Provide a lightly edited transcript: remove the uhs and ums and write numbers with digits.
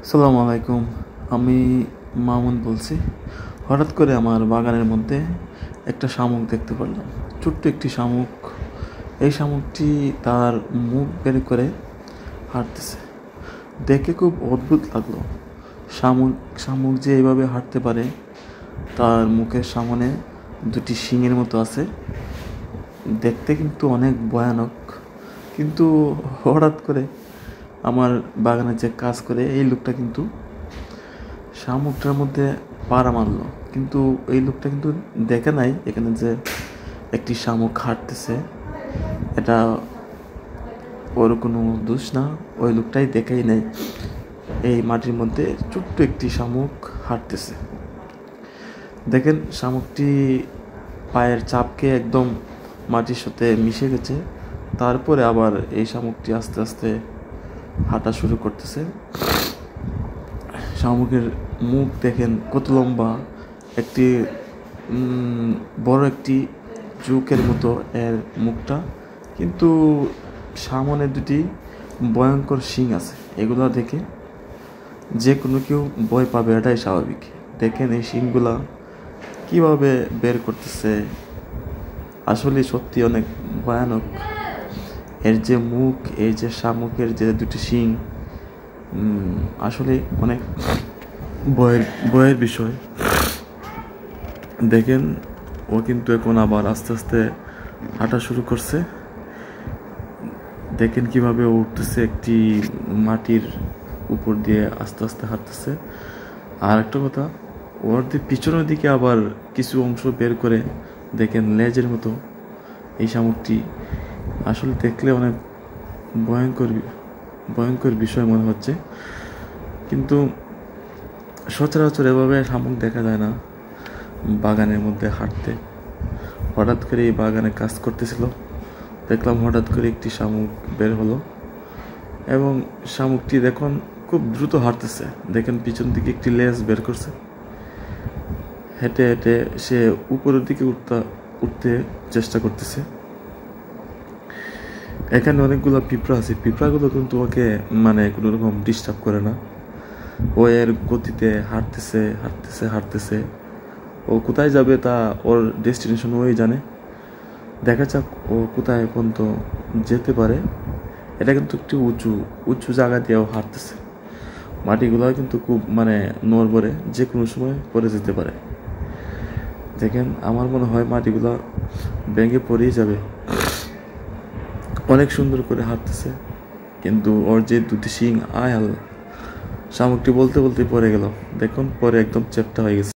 আসসালামু আলাইকুম। আমি মামুন বলছি। হঠাৎ করে আমার বাগানের মধ্যে একটা শামুক দেখতে পারলাম, ছোট্ট একটি শামুক। এই শামুকটি তার মুখ বের করে হাঁটতেছে, দেখে খুব অদ্ভুত লাগলো। শামুক যে এইভাবে হাঁটতে পারে, তার মুখের সামনে দুটি শিঙের মতো আছে, দেখতে কিন্তু অনেক ভয়ানক। কিন্তু হঠাৎ করে আমার বাগানে যে কাজ করে এই লোকটা কিন্তু শামুকটার মধ্যে পাড়া মারলো, কিন্তু এই লোকটা কিন্তু দেখে নাই এখানে যে একটি শামুক হাঁটতেছে। এটা ওর কোনো দোষ না, ওই লোকটাই দেখেই নেই এই মাটির মধ্যে ছোট্ট একটি শামুক হাঁটতেছে। দেখেন, শামুকটি পায়ের চাপকে একদম মাটির সাথে মিশে গেছে। তারপরে আবার এই শামুকটি আস্তে আস্তে হাঁটা শুরু করতেছে। শামুকের মুখ দেখেন কত লম্বা, একটি বড় একটি চোখের মতো এর মুখটা, কিন্তু সামনে দুটি ভয়ঙ্কর শিং আছে। এগুলো দেখে যে কোনো কেউ ভয় পাবে, এটাই স্বাভাবিক। দেখেন এই শিংগুলা কিভাবে বের করতেছে, আসলে সত্যি অনেক ভয়ানক। এর যে মুখ, এই যে শামুকের যে দুটি শিং, আসলে অনেক ভয়ের বিষয়। দেখেন, ও কিন্তু এখন আবার আস্তে আস্তে হাঁটা শুরু করছে। দেখেন কিভাবে ও উঠতেছে, একটি মাটির উপর দিয়ে আস্তে আস্তে হাঁটতেছে। আর একটা কথা, ওর পিছনের দিকে আবার কিছু অংশ বের করে দেখেন লেজের মতো। এই শামুকটি আসলে দেখলে অনেক ভয়ঙ্কর বিষয় মনে হচ্ছে, কিন্তু সচরাচর এভাবে শামুক দেখা যায় না বাগানের মধ্যে হাঁটতে। হঠাৎ করে এই বাগানে কাজ করতেছিল, দেখলাম হঠাৎ করে একটি শামুক বের হলো, এবং শামুকটি দেখুন খুব দ্রুত হাঁটতেছে। দেখেন পিছন দিকে একটি লেজ বের করছে। হেঁটে হেঁটে সে উপরের দিকে উঠতে চেষ্টা করতেছে। এখানে অনেকগুলো পিঁপড়া আছে, পিঁপড়াগুলো কিন্তু ওকে কোনো রকম ডিস্টার্ব করে না। ও এর গতিতে হাঁটতেছে। ও কোথায় যাবে তা ওর ডেস্টিনেশন ওই জানে। দেখা যাক ও কোথায় পর্যন্ত যেতে পারে। এটা কিন্তু একটি উঁচু জায়গা দিয়েও হাঁটতেছে। মাটিগুলো কিন্তু খুব নড়বড়ে, যে কোনো সময় পড়ে যেতে পারে। দেখেন, আমার মনে হয় মাটিগুলো ভেঙে পড়েই যাবে। অনেক সুন্দর করে হাঁটতেছে, কিন্তু ওর যে দুটি শিং, শামুকটি বলতে বলতে পড়ে গেল। দেখুন, পরে একদম চ্যাপ্টা হয়ে গেছে।